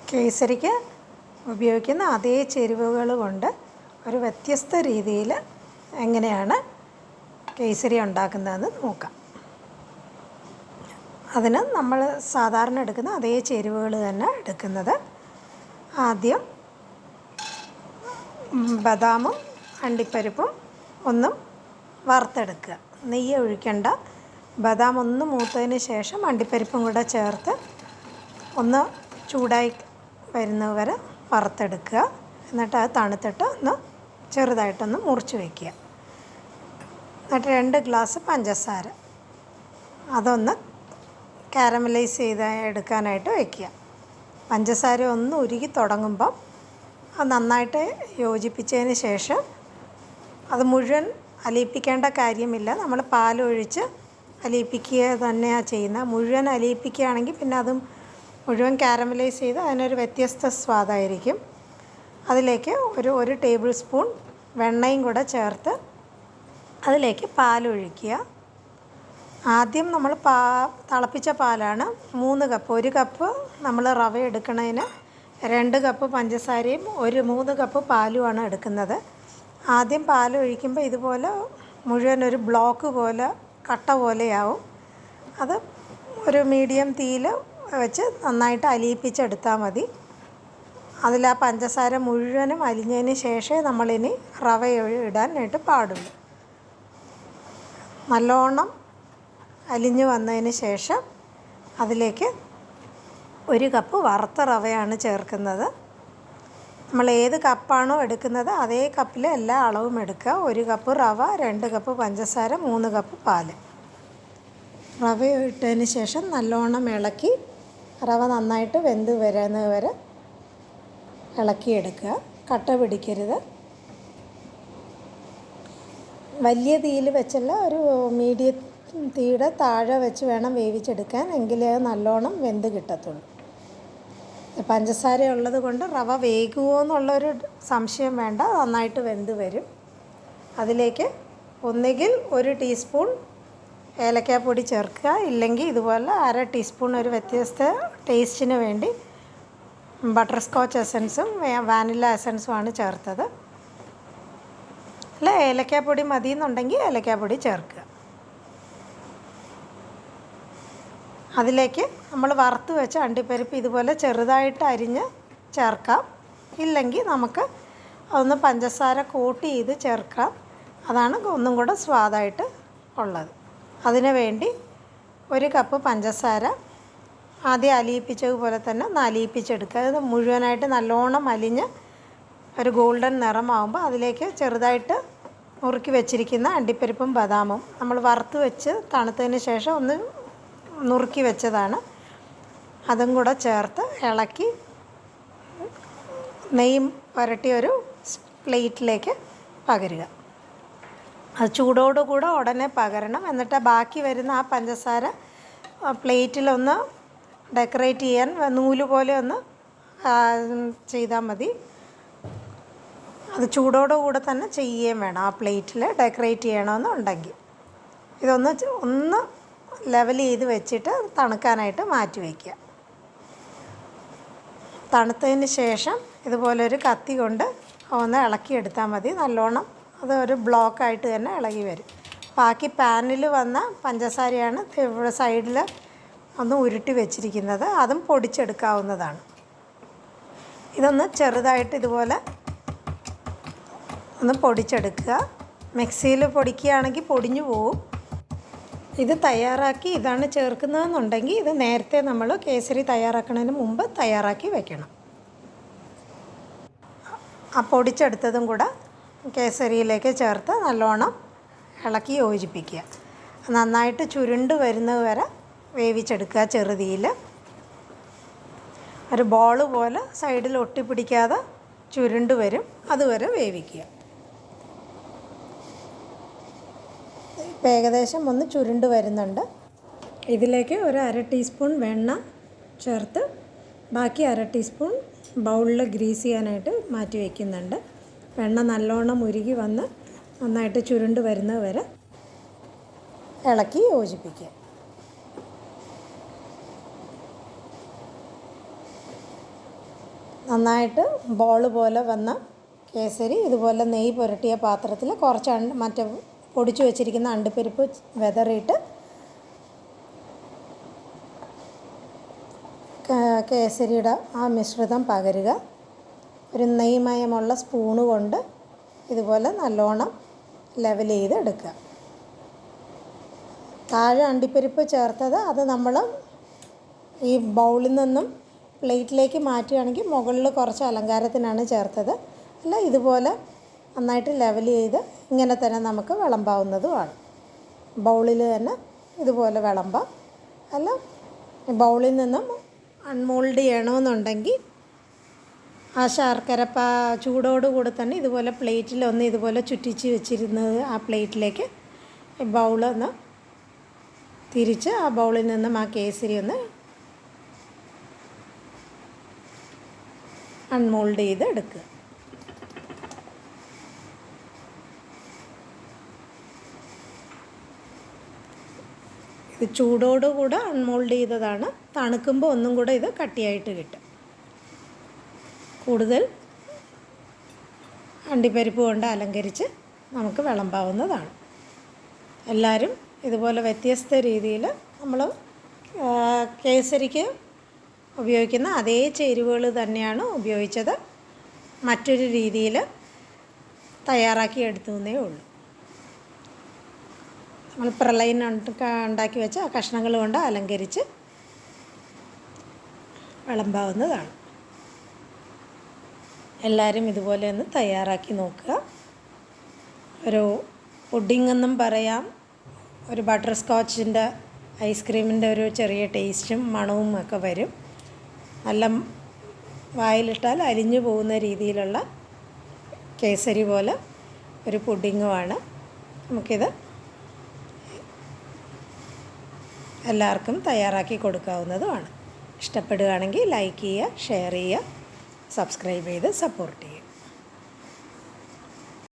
കേസരിക്ക് ഉപയോഗിക്കുന്ന അതേ ചേരുവകൾ കൊണ്ട് ഒരു വ്യത്യസ്ത രീതിയിൽ എങ്ങനെയാണ് കേസരി ഉണ്ടാക്കുന്നതെന്ന് നോക്കാം. അതിന് നമ്മൾ സാധാരണ എടുക്കുന്ന അതേ ചേരുവകൾ തന്നെ എടുക്കുന്നത്. ആദ്യം ബദാമും അണ്ടിപ്പരിപ്പും ഒന്നും വറുത്തെടുക്കുക. നെയ്യ് ഒഴിക്കേണ്ട. ബദാം ഒന്ന് മൂത്തതിന് ശേഷം അണ്ടിപ്പരിപ്പും കൂടെ ചേർത്ത് ഒന്ന് ചൂടായി വരുന്നത് വരെ വറുത്തെടുക്കുക. എന്നിട്ട് അത് തണുത്തിട്ട് ഒന്ന് ചെറുതായിട്ടൊന്ന് മുറിച്ച് വയ്ക്കുക. എന്നിട്ട് 2 ഗ്ലാസ് പഞ്ചസാര അതൊന്ന് കാരമലൈസ് ചെയ്ത് എടുക്കാനായിട്ട് വയ്ക്കുക. പഞ്ചസാര ഒന്ന് ഉരുകി തുടങ്ങുമ്പം അത് നന്നായിട്ട് യോജിപ്പിച്ചതിന് ശേഷം അത് മുഴുവൻ അലിയിപ്പിക്കേണ്ട കാര്യമില്ല. നമ്മൾ പാലൊഴിച്ച് അലിയിപ്പിക്കുക തന്നെയാണ് ചെയ്യുന്നത്. മുഴുവൻ അലിയിപ്പിക്കുകയാണെങ്കിൽ പിന്നെ അതും മുഴുവൻ കാരമലൈസ് ചെയ്ത് അതിനൊരു വ്യത്യസ്ത സ്വാദായിരിക്കും. അതിലേക്ക് ഒരു ടേബിൾ സ്പൂൺ വെണ്ണയും കൂടെ ചേർത്ത് അതിലേക്ക് പാലൊഴിക്കുക. ആദ്യം നമ്മൾ തിളപ്പിച്ച പാലാണ് 3 കപ്പ്. 1 കപ്പ് നമ്മൾ റവ എടുക്കുന്നതിന് 2 കപ്പ് പഞ്ചസാരയും 3 കപ്പ് പാലുമാണ് എടുക്കുന്നത്. ആദ്യം പാലൊഴിക്കുമ്പോൾ ഇതുപോലെ മുഴുവൻ ഒരു ബ്ലോക്ക് പോലെ കട്ട പോലെയാവും. അത് ഒരു മീഡിയം തീയിൽ വെച്ച് നന്നായിട്ട് അലിയിപ്പിച്ചെടുത്താൽ മതി. അതിൽ ആ പഞ്ചസാര മുഴുവനും അലിഞ്ഞതിന് ശേഷമേ നമ്മളിനി റവ ഇടാനായിട്ട് പാടുള്ളൂ. നല്ലോണം അലിഞ്ഞ് വന്നതിന് ശേഷം അതിലേക്ക് 1 കപ്പ് വറുത്ത റവയാണ് ചേർക്കുന്നത്. നമ്മൾ ഏത് കപ്പാണോ എടുക്കുന്നത് അതേ കപ്പിൽ എല്ലാ അളവും എടുക്കുക. 1 കപ്പ് റവ, 2 കപ്പ് പഞ്ചസാര, 3 കപ്പ് പാൽ. റവ ഇട്ടതിന് ശേഷം നല്ലോണം ഇളക്കി റവ നന്നായിട്ട് വെന്ത് വരുന്നത് വരെ ഇളക്കിയെടുക്കുക. കട്ട പിടിക്കരുത്. വലിയ തീയിൽ വെച്ചല്ല, ഒരു മീഡിയം തീയുടെ താഴെ വെച്ച് വേണം വേവിച്ചെടുക്കാൻ. എങ്കിലേ നല്ലോണം വെന്ത് കിട്ടത്തുള്ളൂ. പഞ്ചസാര ഉള്ളത് കൊണ്ട് റവ വേകുമോ എന്നുള്ളൊരു സംശയം വേണ്ട. നന്നായിട്ട് വെന്ത് വരും. അതിലേക്ക് ഒന്നുകിൽ 1 ടീസ്പൂൺ ഏലക്കാപ്പൊടി ചേർക്കുക. ഇല്ലെങ്കിൽ ഇതുപോലെ 1/2 ടീസ്പൂൺ ഒരു വ്യത്യസ്ത ടേസ്റ്റിന് വേണ്ടി ബട്ടർ സ്കോച്ച് എസൻസും വാനില എസൻസുമാണ് ചേർത്തത്. അല്ല, ഏലക്കാപ്പൊടി മതി എന്നുണ്ടെങ്കിൽ ഏലക്കാപ്പൊടി ചേർക്കുക. അതിലേക്ക് നമ്മൾ വറുത്ത് വെച്ച അണ്ടിപ്പരിപ്പ് ഇതുപോലെ ചെറുതായിട്ട് അരിഞ്ഞ് ചേർക്കാം. ഇല്ലെങ്കിൽ നമുക്ക് അതൊന്ന് പഞ്ചസാര കോട്ട് ചെയ്ത് ചേർക്കാം. അതാണ് ഒന്നും കൂടെ സ്വാദായിട്ട് ഉള്ളത്. അതിന് വേണ്ടി 1 കപ്പ് പഞ്ചസാര ആദ്യം അലിയിപ്പിച്ചതുപോലെ തന്നെ ഒന്ന് അലിയിപ്പിച്ചെടുക്കുക. അത് മുഴുവനായിട്ട് നല്ലോണം അലിഞ്ഞ് ഒരു ഗോൾഡൻ നിറമാകുമ്പോൾ അതിലേക്ക് ചെറുതായിട്ട് നുറുക്കി വെച്ചിരിക്കുന്ന അണ്ടിപ്പരിപ്പും ബദാമും നമ്മൾ വറുത്ത് വെച്ച് തണുത്തതിന് ശേഷം ഒന്ന് നുറുക്കി വെച്ചതാണ്. അതും കൂടെ ചേർത്ത് ഇളക്കി നെയ്യ് പുരട്ടി ഒരു പ്ലേറ്റിലേക്ക് പകരുക. അത് ചൂടോടുകൂടെ ഉടനെ പകരണം. എന്നിട്ട് ബാക്കി വരുന്ന ആ പഞ്ചസാര പ്ലേറ്റിലൊന്ന് ഡെക്കറേറ്റ് ചെയ്യാൻ നൂല് പോലെ ഒന്ന് ചെയ്താൽ മതി. അത് ചൂടോടുകൂടെ തന്നെ ചെയ്യുകയും വേണം. ആ പ്ലേറ്റിൽ ഡെക്കറേറ്റ് ചെയ്യണമെന്നുണ്ടെങ്കിൽ ഒന്ന് ലെവൽ ചെയ്ത് വെച്ചിട്ട് തണുക്കാനായിട്ട് മാറ്റി വയ്ക്കുക. തണുത്തതിന് ശേഷം ഇതുപോലൊരു കത്തി കൊണ്ട് ഒന്ന് ഇളക്കിയെടുത്താൽ മതി. നല്ലോണം അത് ഒരു ബ്ലോക്കായിട്ട് തന്നെ ഇളകി വരും. ബാക്കി പാനിൽ വന്ന പഞ്ചസാരയാണ് ഇവിടെ സൈഡിൽ ഒന്ന് ഉരുട്ടി വെച്ചിരിക്കുന്നത്. അതും പൊടിച്ചെടുക്കാവുന്നതാണ്. ഇതൊന്ന് ചെറുതായിട്ട് ഇതുപോലെ ഒന്ന് പൊടിച്ചെടുക്കുക. മിക്സിയിൽ പൊടിക്കുകയാണെങ്കിൽ പൊടിഞ്ഞു പോവും. ഇത് തയ്യാറാക്കി ഇതാണ് ചേർക്കുന്നതെന്നുണ്ടെങ്കിൽ ഇത് നേരത്തെ നമ്മൾ കേസരി തയ്യാറാക്കുന്നതിന് മുമ്പ് തയ്യാറാക്കി വെക്കണം. ആ പൊടിച്ചെടുത്തതും കൂടെ കേസരിയിലേക്ക് ചേർത്ത് നല്ലോണം ഇളക്കി യോജിപ്പിക്കുക. നന്നായിട്ട് ചുരുണ്ട് വരുന്നത് വരെ വേവിച്ചെടുക്കുക. ചെറുതീയിൽ ഒരു ബോൾ പോലെ സൈഡിൽ ഒട്ടിപ്പിടിക്കാതെ ചുരുണ്ട് വരും. അതുവരെ വേവിക്കുക. ഇപ്പോൾ ഏകദേശം ഒന്ന് ചുരുണ്ട് വരുന്നുണ്ട്. ഇതിലേക്ക് 1/2 ടീസ്പൂൺ വെണ്ണ ചേർത്ത് ബാക്കി 1/2 ടീസ്പൂൺ ബൗളിൽ ഗ്രീസ് ചെയ്യാനായിട്ട് മാറ്റി വയ്ക്കുന്നുണ്ട്. വെണ്ണ നല്ലോണം ഉരുകി വന്ന് നന്നായിട്ട് ചുരുണ്ട് വരുന്നത് വരെ ഇളക്കി യോജിപ്പിക്കുക. നന്നായിട്ട് ബോൾ പോലെ വന്ന കേസരി ഇതുപോലെ നെയ്യ് പുരട്ടിയ പാത്രത്തിൽ കുറച്ച് മറ്റേ പൊടിച്ചു വെച്ചിരിക്കുന്ന അണ്ടിപ്പരിപ്പ് വിതറിയിട്ട് കേസരിയുടെ ആ മിശ്രിതം പകരുക. ഒരു നെയ്മയമുള്ള സ്പൂണ് കൊണ്ട് ഇതുപോലെ നല്ലോണം ലെവൽ ചെയ്ത് എടുക്കുക. താഴെ അണ്ടിപ്പരിപ്പ് ചേർത്തത് അത് നമ്മൾ ഈ ബൗളിൽ നിന്നും പ്ലേറ്റിലേക്ക് മാറ്റുകയാണെങ്കിൽ മുകളിൽ കുറച്ച് അലങ്കാരത്തിനാണ് ചേർത്തത്. അല്ല ഇതുപോലെ നന്നായിട്ട് ലെവൽ ചെയ്ത് ഇങ്ങനെ തന്നെ നമുക്ക് വിളമ്പാവുന്നതുമാണ്. ബൗളിൽ തന്നെ ഇതുപോലെ വിളമ്പാം. അല്ല ബൗളിൽ നിന്നും അൺമോൾഡ് ചെയ്യണമെന്നുണ്ടെങ്കിൽ ആ ശർക്കര ചൂടോടുകൂടി തന്നെ ഇതുപോലെ പ്ലേറ്റിലൊന്ന് ഇതുപോലെ ചുറ്റിച്ച് വെച്ചിരുന്നത് ആ പ്ലേറ്റിലേക്ക് ഈ ബൗളൊന്ന് തിരിച്ച് ആ ബൗളിൽ നിന്നും ആ കേസരി ഒന്ന് അൺമോൾഡ് ചെയ്ത് എടുക്കുക. ഇത് ചൂടോടുകൂടെ അൺമോൾഡ് ചെയ്തതാണ്. തണുക്കുമ്പോൾ ഒന്നും കൂടെ ഇത് കട്ടിയായിട്ട് കിട്ടും. കൂടുതൽ അണ്ടിപ്പരിപ്പ് കൊണ്ട് അലങ്കരിച്ച് നമുക്ക് വിളമ്പാവുന്നതാണ്. എല്ലാവരും ഇതുപോലെ വ്യത്യസ്ത രീതിയിൽ നമ്മൾ കേസരിക്ക് ഉപയോഗിക്കുന്ന അതേ ചേരുവകൾ തന്നെയാണ് ഉപയോഗിച്ചത്. മറ്റൊരു രീതിയിൽ തയ്യാറാക്കി എടുത്തതേ ഉള്ളൂ. നമ്മൾ പ്രളയം ഉണ്ടാക്കി വെച്ച ആ കഷ്ണങ്ങൾ കൊണ്ട് അലങ്കരിച്ച് വിളമ്പാവുന്നതാണ്. എല്ലാവരും ഇതുപോലെ ഒന്ന് തയ്യാറാക്കി നോക്കുക. ഒരു പുഡിംഗ് എന്നും പറയാം. ഒരു ബട്ടർ സ്കോച്ചിൻ്റെ ഐസ്ക്രീമിൻ്റെ ഒരു ചെറിയ ടേസ്റ്റും മണവും ഒക്കെ വരും. നല്ല വായിലിട്ടാൽ അലിഞ്ഞു പോകുന്ന രീതിയിലുള്ള കേസരി പോലെ ഒരു പുഡിങ്ങുമാണ്. നമുക്കിത് എല്ലാവർക്കും തയ്യാറാക്കി കൊടുക്കാവുന്നതുമാണ്. ഇഷ്ടപ്പെടുകയാണെങ്കിൽ ലൈക്ക് ചെയ്യുക, ഷെയർ ചെയ്യുക, സബ്സ്ക്രൈബ് ചെയ്ത് സപ്പോർട്ട് ചെയ്യുക.